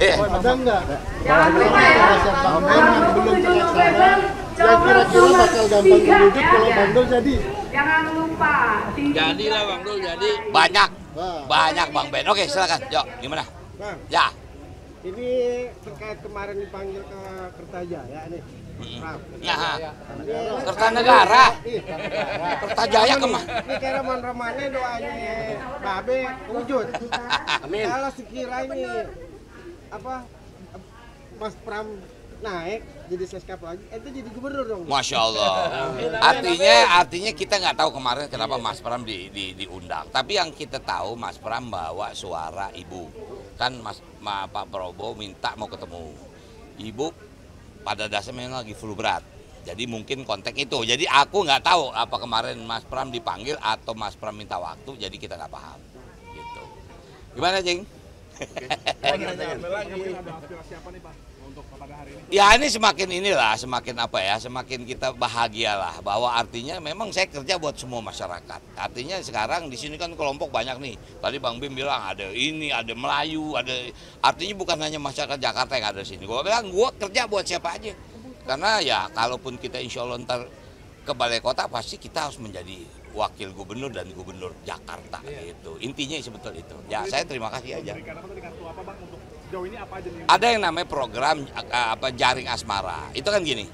Ada nggak? Jangan lupa ya. Bang Ben yang belum terlaksana, yang kira-kira bakal gampang diwujud kalau Bang Dul jadi. Jangan lupa. Jadilah Bang Dul jadi. Banyak Bang Ben. Oke, silakan. Yuk, gimana? Bang. Ya. Ini terkait kemarin dipanggil ke Kertajaya nih. Nah, Kertanegara. Kertajaya kemana? Ini kayak roman-romannya doanya Babe wujud. Amin. Kalau sekira ini Mas Pram naik jadi seskap lagi, itu jadi gubernur dong. Masya Allah. Artinya kita nggak tahu kemarin kenapa Mas Pram diundang. Tapi yang kita tahu Mas Pram bawa suara ibu. Kan Pak Prabowo minta mau ketemu ibu. Pada dasarnya memang lagi flu berat. Jadi mungkin konteks itu. Jadi aku nggak tahu apa kemarin Mas Pram dipanggil atau Mas Pram minta waktu. Jadi kita nggak paham. Gitu. Gimana, Jeng? Ada aspirasi apa nih Pak untuk pada hari ini? Ya ini semakin kita bahagialah bahwa artinya memang saya kerja buat semua masyarakat. Artinya sekarang di sini kan kelompok banyak nih. Tadi Bang Bim bilang ada ini, ada Melayu, artinya bukan hanya masyarakat Jakarta yang ada di sini. Gue bilang gue kerja buat siapa aja. Karena ya kalaupun kita insya Allah ntar ke balai kota pasti kita harus menjadi wakil gubernur dan gubernur Jakarta gitu. Intinya sebetulnya itu. Ya saya terima kasih aja. Ada yang namanya program jaring asmara. Itu kan gini.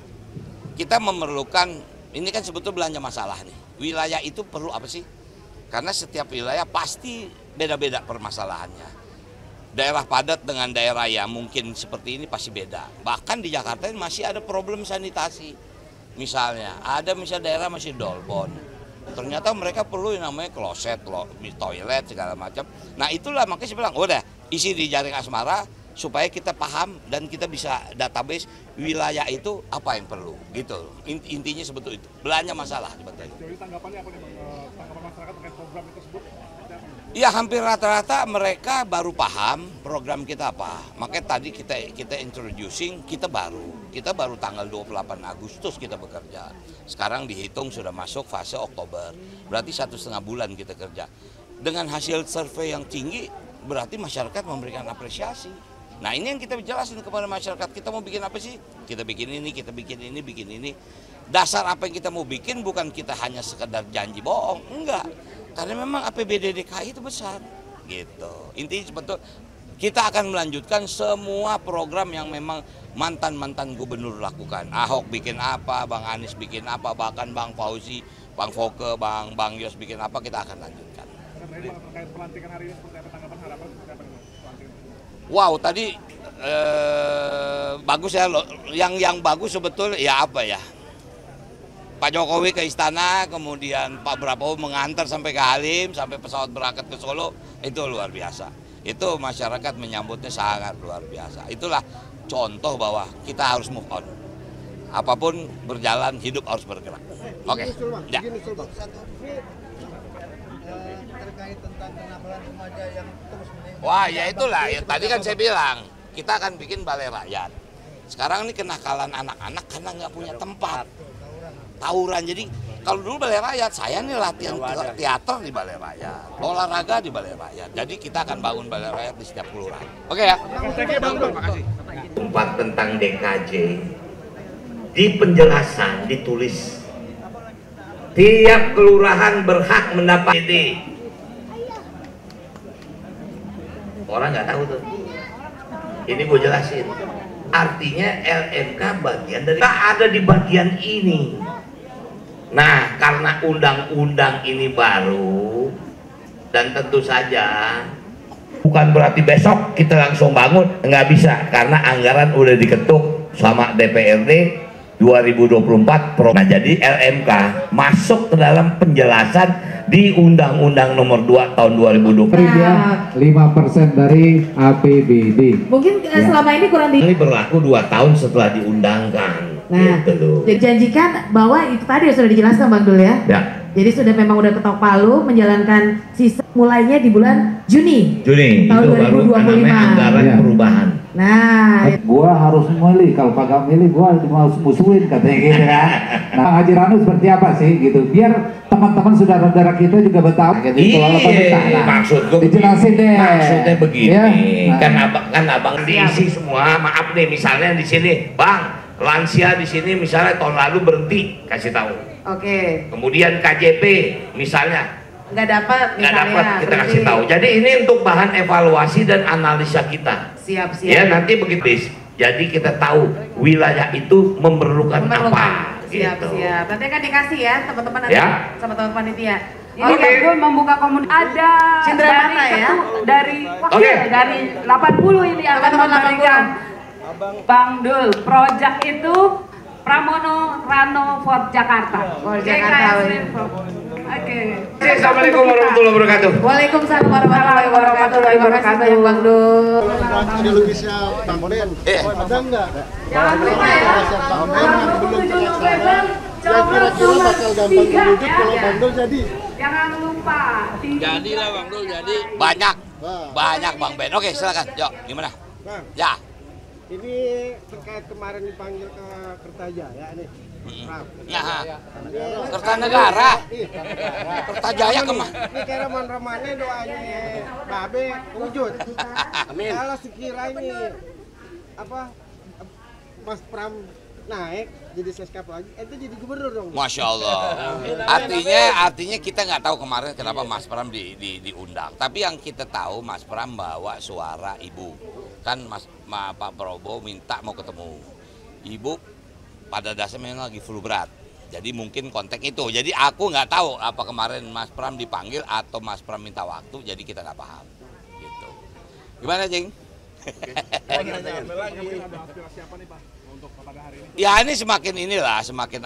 Kita memerlukan ini kan sebetulnya belanja masalah nih. Wilayah itu perlu apa sih? Karena setiap wilayah pasti beda-beda permasalahannya. Daerah padat dengan daerah yang mungkin seperti ini pasti beda. Bahkan di Jakarta ini masih ada problem sanitasi. Misalnya, daerah masih dolpon. Ternyata mereka perlu yang namanya kloset, toilet, segala macam. Nah itulah makanya saya bilang, udah isi di jaring asmara supaya kita paham dan kita bisa database wilayah itu apa yang perlu gitu. Intinya sebetulnya itu, belanja masalah sebetulnya. Jadi tanggapannya apa nih Bang? Tanggapan masyarakat terkait program tersebut? Ya hampir rata-rata mereka baru paham program kita apa. Makanya tadi kita introducing, kita baru tanggal 28 Agustus kita bekerja. Sekarang dihitung sudah masuk fase Oktober. Berarti 1,5 bulan kita kerja. Dengan hasil survei yang tinggi, berarti masyarakat memberikan apresiasi. Nah ini yang kita jelasin kepada masyarakat, kita mau bikin apa sih? Kita bikin ini, bikin ini. Dasar apa yang kita mau bikin bukan kita hanya sekedar janji bohong, enggak. Karena memang APBD DKI itu besar, gitu. Intinya sebetulnya kita akan melanjutkan semua program yang memang mantan gubernur lakukan. Ahok bikin apa, Bang Anies bikin apa, bahkan Bang Fauzi, Bang Foke, Bang Yos bikin apa, kita akan lanjutkan. Terkait pelantikan hari ini seperti apa, tanggapan harapan seperti apa nih pelantikan? Wow, tadi bagus ya, yang bagus sebetulnya ya apa ya? Pak Jokowi ke istana, kemudian Pak Prabowo mengantar sampai ke Halim, sampai pesawat berangkat ke Solo, itu luar biasa. Itu masyarakat menyambutnya sangat luar biasa. Itulah contoh bahwa kita harus move on. Apapun berjalan, hidup harus bergerak. Oke. Ya. Terkait tentang kenakalan remaja yang terus meningkat. Wah, ya itulah. Ya, tadi kan saya bilang, kita akan bikin balai rakyat. Sekarang ini kenakalan anak-anak karena nggak punya tempat. Tawuran. Jadi kalau dulu balai rakyat, saya nih latihan teater di balai rakyat, olahraga di balai rakyat. Jadi kita akan bangun balai rakyat di setiap kelurahan. Oke ya. Terima kasih. Tempat tentang DKJ di penjelasan ditulis tiap kelurahan berhak mendapat ini. Orang nggak tahu tuh. Ini gue jelasin. Artinya LMK bagian dari ada di bagian ini. Nah, karena undang-undang ini baru dan tentu saja bukan berarti besok kita langsung bangun, nggak bisa karena anggaran udah diketuk sama DPRD 2024. Nah, jadi LMK masuk ke dalam penjelasan di Undang-Undang Nomor 2 Tahun 2020. 5% dari APBD. Mungkin selama ini kurang Ini berlaku 2 tahun setelah diundangkan. Nah, gitu. dijanjikan bahwa itu tadi sudah dijelaskan Bang Dul ya. Ya. Jadi sudah memang udah ketok palu menjalankan sisa mulainya di bulan Juni. Tahun itu 2025. baru namanya anggaran perubahan. Nah, Gua gua harus milih, kalau kagak milih gua mau musuhin katanya gitu kan. Nah, Haji Ranu seperti apa sih gitu, biar teman-teman saudara-saudara kita juga bertahu gitu, kalau pemerintahan. Maksud gua dijelasin deh. Maksudnya begini, Ya, kan abang diisi semua. Maaf nih, misalnya di sini, Bang, lansia di sini misalnya tahun lalu berhenti, kasih tahu. Oke. Kemudian KJP misalnya Nggak dapat nggak misalnya. dapat, kita berarti. kasih tahu. Jadi ini untuk bahan evaluasi dan analisa kita. Siap. Ya nanti begitu. Jadi kita tahu wilayah itu memerlukan apa. Siap. Gitu. Nanti akan dikasih ya teman-teman nanti Ya. sama teman panitia. Ini Bang membuka komunitas ada Cindera dari mata ya? dari Oke. dari 80 ini akan Teman-teman memberikan Bang Dul. Project itu Pramono Rano Fort Jakarta. Fort Jakarta. Oke. Assalamualaikum warahmatullahi wabarakatuh. Waalaikumsalam warahmatullahi wabarakatuh. Terima kasih banyak Bang Dul. Ada lukisan Bang Ben, ada nggak? Jangan lupa ya. Bang Ben yang belum terlaksana, yang kira-kira bakal gampang diwujud kalau Bang Dul jadi. Jangan lupa. Jadilah Bang Dul, jadi banyak Bang Ben. Oke, silakan. Yuk, gimana? Bang, Ya. ini terkait kemarin dipanggil ke Kertajaya nih. Nah, Kertanegara. Kertajaya kemana? Ini kira ramane doanya Babe wujud. Amin. Kalau sekira ini apa Mas Pram naik jadi seskap lagi, itu jadi gubernur dong. Masya Allah. Artinya kita nggak tahu kemarin kenapa Mas Pram diundang. Tapi yang kita tahu Mas Pram bawa suara ibu. Kan Pak Prabowo minta mau ketemu ibu. Pada dasarnya memang lagi flu berat. Jadi mungkin konteks itu. Jadi aku nggak tahu apa kemarin Mas Pram dipanggil atau Mas Pram minta waktu. Jadi kita nggak paham. Gitu. Gimana, Jeng? Mungkin ada aspirasi apa nih Pak untuk pada hari ini? Ya ini semakin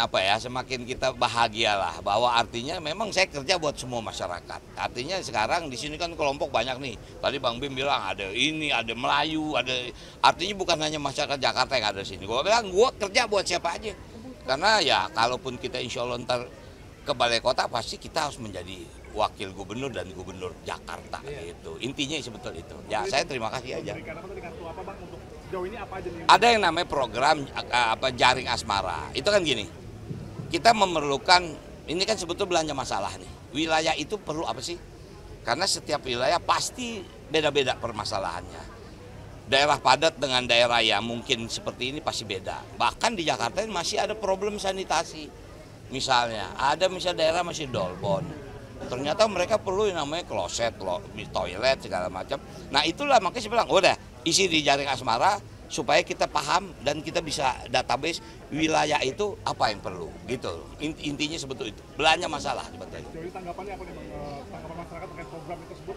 apa ya, semakin kita bahagia lah bahwa artinya memang saya kerja buat semua masyarakat. Artinya sekarang di sini kan kelompok banyak nih. Tadi Bang Bim bilang ada ini, ada Melayu, ada artinya bukan hanya masyarakat Jakarta yang ada di sini. Gue bilang gue kerja buat siapa aja. Karena ya kalaupun kita insya Allah ntar ke balai kota pasti kita harus menjadi wakil gubernur dan gubernur Jakarta gitu. Intinya sebetulnya itu. Ya saya terima kasih aja. Berikan kartu apa Bang untuk sejauh ini apa aja nih? Ada yang namanya program jaring asmara. Itu kan gini, kita memerlukan, ini kan sebetulnya belanja masalah nih. Wilayah itu perlu apa sih? Karena setiap wilayah pasti beda-beda permasalahannya. Daerah padat dengan daerah yang mungkin seperti ini pasti beda. Bahkan di Jakarta ini masih ada problem sanitasi. Misalnya, ada daerah masih dolpon. Ternyata mereka perlu yang namanya kloset, toilet, segala macam. Nah itulah makanya saya bilang, udah isi di jaring asmara supaya kita paham dan kita bisa database wilayah itu apa yang perlu gitu. Intinya sebetulnya itu, belanja masalah sebetulnya. Jadi tanggapannya apa nih Bang? Tanggapan masyarakat terkait program tersebut?